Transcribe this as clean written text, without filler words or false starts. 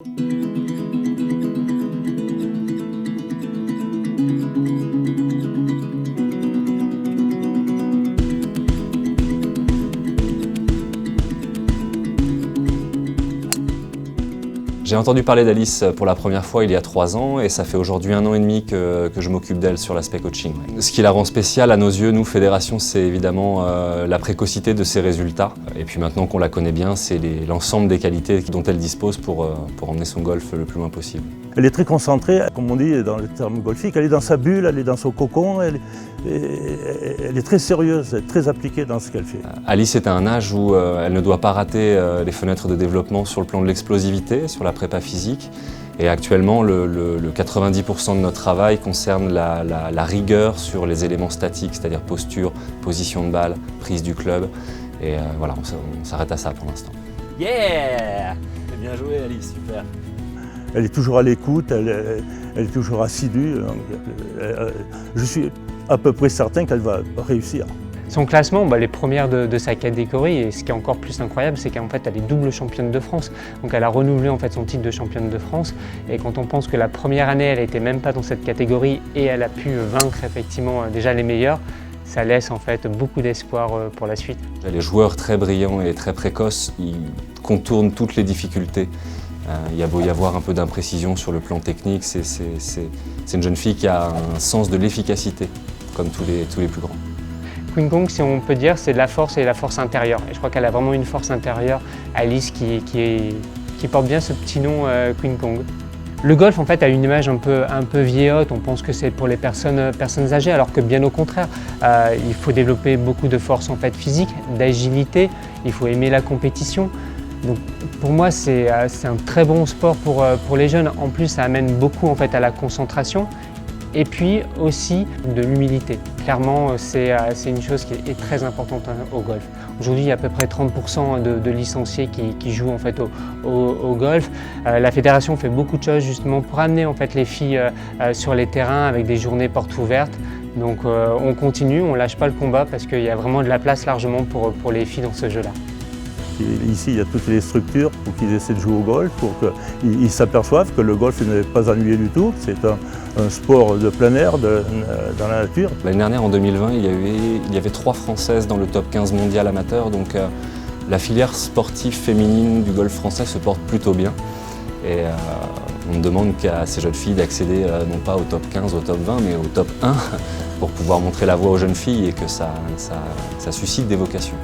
J'ai entendu parler d'Alice pour la première fois il y a 3 ans et ça fait aujourd'hui 1 an et demi que je m'occupe d'elle sur l'aspect coaching. Ce qui la rend spéciale à nos yeux, nous, fédération, c'est évidemment la précocité de ses résultats. Et puis maintenant qu'on la connaît bien, c'est l'ensemble des qualités dont elle dispose pour emmener son golf le plus loin possible. Elle est très concentrée, comme on dit dans le terme golfique, elle est dans sa bulle, elle est dans son cocon, elle est très sérieuse, très appliquée dans ce qu'elle fait. Alice est à un âge où elle ne doit pas rater les fenêtres de développement sur le plan de l'explosivité, sur la prépa physique. Et actuellement, le 90% de notre travail concerne la rigueur sur les éléments statiques, c'est-à-dire posture, position de balle, prise du club. Et voilà, on s'arrête à ça pour l'instant. Yeah! Bien joué Alice, super. Elle est toujours à l'écoute, elle est toujours assidue. Donc, je suis à peu près certain qu'elle va réussir. Son classement, elle est première de sa catégorie et ce qui est encore plus incroyable, c'est qu'en fait elle est double championne de France. Donc elle a renouvelé en fait son titre de championne de France et quand on pense que la première année elle n'était même pas dans cette catégorie et elle a pu vaincre effectivement déjà les meilleurs, ça laisse en fait beaucoup d'espoir pour la suite. Les joueurs très brillants et très précoces, ils contournent toutes les difficultés. Il y a beau y avoir un peu d'imprécision sur le plan technique, c'est une jeune fille qui a un sens de l'efficacité, comme tous les plus grands. Queen Kong, si on peut dire, c'est de la force et la force intérieure. Et je crois qu'elle a vraiment une force intérieure, Alice, qui porte bien ce petit nom Queen Kong. Le golf en fait a une image un peu vieillotte, on pense que c'est pour les personnes âgées, alors que bien au contraire, il faut développer beaucoup de force en fait physique, d'agilité, il faut aimer la compétition. Donc, pour moi, c'est un très bon sport pour les jeunes. En plus, ça amène beaucoup en fait, à la concentration et puis aussi de l'humilité. Clairement, c'est une chose qui est très importante au golf. Aujourd'hui, il y a à peu près 30% de licenciés qui jouent en fait, au golf. La fédération fait beaucoup de choses justement pour amener en fait, les filles sur les terrains avec des journées portes ouvertes. Donc on continue, on ne lâche pas le combat parce qu'il y a vraiment de la place largement pour les filles dans ce jeu-là. Ici, il y a toutes les structures pour qu'ils essaient de jouer au golf, pour qu'ils s'aperçoivent que le golf n'est pas ennuyé du tout, c'est un sport de plein air, dans la nature. L'année dernière, en 2020, il y avait 3 Françaises dans le top 15 mondial amateur, donc la filière sportive féminine du golf français se porte plutôt bien. Et on ne demande qu'à ces jeunes filles d'accéder non pas au top 15, au top 20, mais au top 1 pour pouvoir montrer la voie aux jeunes filles et que ça suscite des vocations.